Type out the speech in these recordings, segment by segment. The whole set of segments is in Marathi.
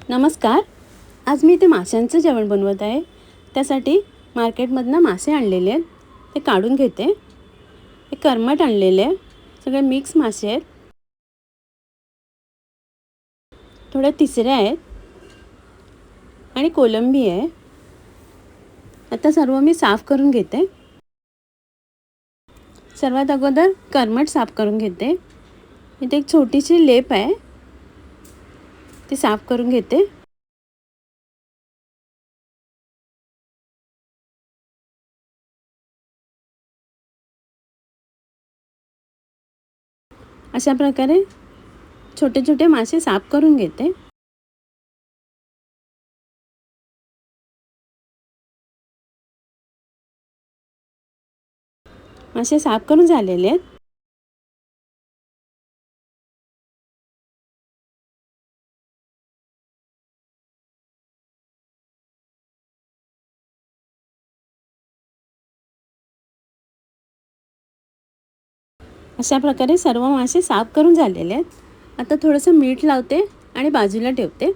नमस्कार. आज मी इथे माशांचं जेवण बनवत आहे. त्यासाठी मार्केटमधनं मासे आणलेले आहेत, ते काढून घेते. हे करमट आणलेले आहे, सगळे मिक्स मासे आहेत. थोड्या तिसऱ्या आहेत आणि कोलंबी आहे. आता सर्व मी साफ करून घेते. सर्वात अगोदर करमट साफ करून घेते. इथे एक छोटीशी लेप आहे, ती साफ करून घेते. अशा प्रकारे छोटे छोटे मासे साफ करून घेते. मासे साफ करून झालेले आहेत. अशा प्रकारे सर्व मासे साफ करून झालेले आहेत. आता थोडंसं मीठ लावते आणि बाजूला ठेवते.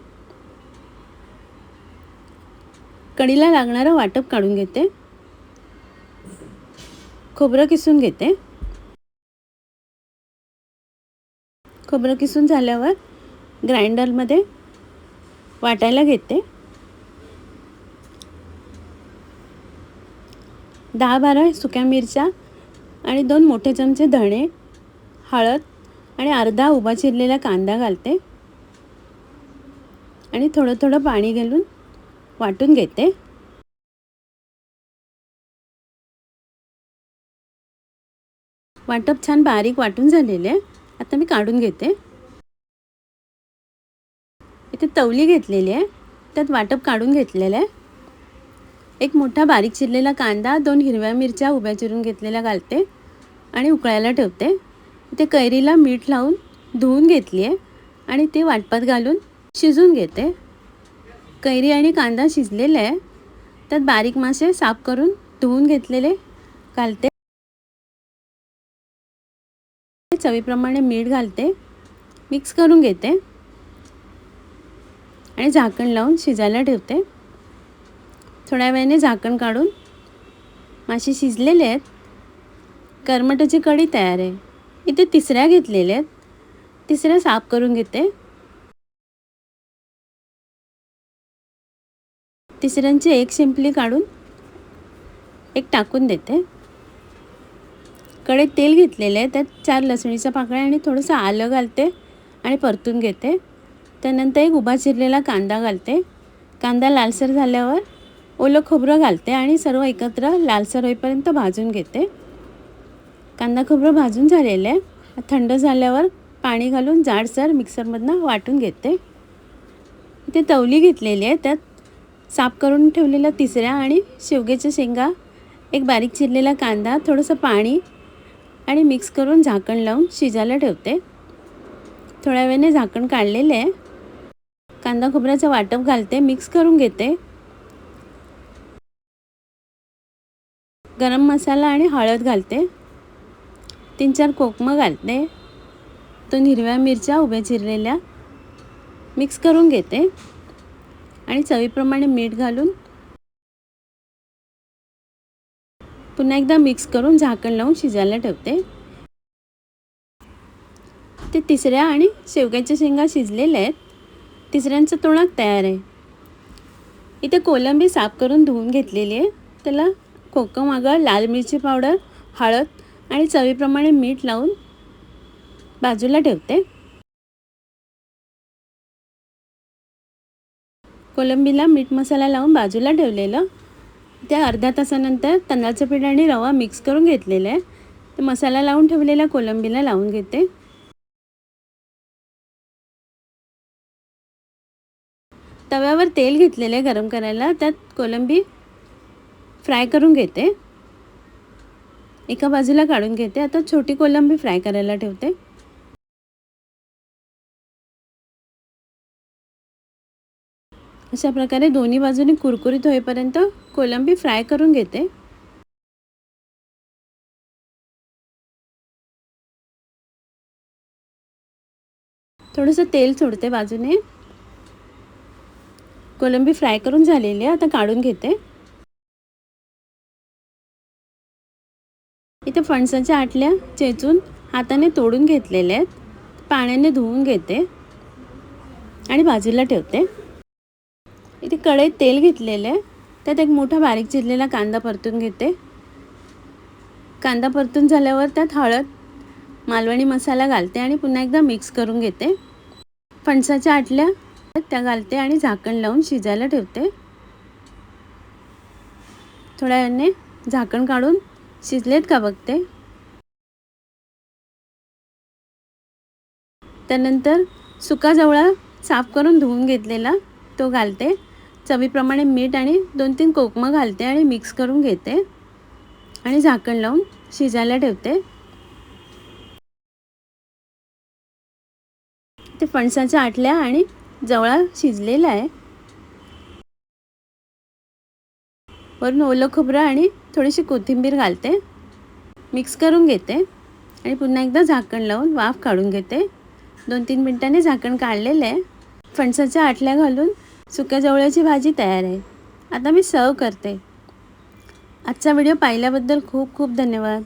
कढीला लागणारं वाटप काढून घेते. खोबरं किसून घेते. खोबरं किसून झाल्यावर ग्राइंडरमध्ये वाटायला घेते. 10-12 सुक्या मिरच्या आणि 2 मोठे चमचे धणे, हळद आणि अर्धा उभा चिरलेला कांदा घालते आणि थोडं थोडं पाणी घालून वाटून घेते. वाटप छान बारीक वाटून झालेले आहे. आता मी काढून घेते. इथे तवली घेतलेली आहे, त्यात वाटप काढून घेतलेलं आहे. एक मोठा बारीक चिरलेला कांदा, 2 हिरव्या मिरच्या उभ्या चिरून घेतलेल्या घालते आणि उकळायला ठेवते. इथे कैरीला मीठ लावून धुवून घेतली आहे आणि ते वाटपात घालून शिजवून घेते. कैरी आणि कांदा शिजलेला आहे, त्यात बारीक मासे साफ करून धुवून घेतलेले घालते. चवीप्रमाणे मीठ घालते, मिक्स करून घेते आणि झाकण लावून शिजायला ठेवते. थोड्या वेळाने झाकण काढून मासे शिजलेले आहेत. करमटाची कढी तयार आहे. इथे तिसऱ्या घेतलेल्या आहेत, तिसऱ्या साफ करून घेते. तिसऱ्यांची एक शिंपली काढून एक टाकून देते. कढईत तेल घेतलेले आहे, त्यात 4 लसणीच्या पाकळ्या आणि थोडंसं आलं घालते आणि परतून घेते. त्यानंतर एक उभा चिरलेला कांदा घालते. कांदा लालसर झाल्यावर ओलं खोबरं घालते आणि सर्व एकत्र लालसर होईपर्यंत भाजून घेते. कांदा खोबरं भाजून झालेलं आहे. थंड झाल्यावर पाणी घालून जाडसर मिक्सरमधनं वाटून घेते. इथे तवली घेतलेली आहे, त्यात साफ करून ठेवलेल्या तिसऱ्या आणि शेवग्याच्या शेंगा, एक बारीक चिरलेला कांदा, थोडंसं पाणी आणि मिक्स करून झाकण लावून शिजायला ठेवते. थोड्या वेळाने झाकण काढलेले आहे. कांदा खोबऱ्याचं वाटप घालते, मिक्स करून घेते. गरम मसाला आणि हळद घालते. 3-4 कोकमं घालते. 2 हिरव्या मिरच्या उभ्या चिरलेल्या मिक्स करून घेते आणि चवीप्रमाणे मीठ घालून पुन्हा एकदा मिक्स करून झाकण लावून शिजायला ठेवते. ते तिसऱ्या आणि शेवग्याच्या शेंगा शिजलेल्या आहेत. तिसऱ्यांचं तोडाक तयार आहे. इथे कोलंबी साफ करून धुवून घेतलेली आहे. त्याला कोकम, आगळ, लाल मिरची पावडर, हळद आणि चवीप्रमाणे मीठ लावून बाजूला ठेवते. कोलंबीला मीठ मसाला लावून बाजूला ठेवलेलं. त्या अर्ध्या तासानंतर तांदळाचं पीठ आणि रवा मिक्स करून घेतलेला आहे. ते मसाला लावून ठेवलेल्या कोलंबीला लावून घेते. तव्यावर तेल घेतलेले गरम करायला, त्यात कोलंबी फ्राय करून घेते. एका बाजूला काढून घेते. आता छोटी कोलंबी फ्राय करायला ठेवते. अशा प्रकारे दोन्ही बाजूनी कुरकुरीत होईपर्यंत कोलंबी फ्राय करून घेते. थोडंसं तेल सोडते बाजूने. कोलंबी फ्राय करून झालेली आहे, आता काढून घेते. इथे फणसाच्या आटल्या चेचून हाताने तोडून घेतलेल्या आहेत. पाण्याने धुवून घेते आणि बाजूला ठेवते. इथे कढईत तेल घेतलेले आहे, त्यात एक मोठा बारीक चिरलेला कांदा परतून घेते. कांदा परतून झाल्यावर त्यात हळद, मालवणी मसाला घालते आणि पुन्हा एकदा मिक्स करून घेते. फणसाच्या आटल्या त्या घालते आणि झाकण लावून शिजायला ठेवते. थोड्या वेळाने झाकण काढून शिजलेत का बघते. त्यानंतर सुका जवळा साफ करून धुवून घेतलेला तो घालते. चवीप्रमाणे मीठ आणि 2-3 कोकमं घालते आणि मिक्स करून घेते आणि झाकण लावून शिजायला ठेवते. ते फणसाच्या आटल्या आणि जवळा शिजलेला आहे. वरून ओलं खोबरं आणि थोडीशी कोथिंबीर घालते, मिक्स करून घेते आणि पुन्हा एकदा झाकण लावून वाफ काढून घेते. 2-3 मिनिटांनी झाकण काढलेलं आहे. फणसाच्या आटल्या घालून सुक्या जवळ्याची भाजी तयार आहे. आता मी सर्व करते. आजचा व्हिडिओ पाहिल्याबद्दल खूप खूप धन्यवाद.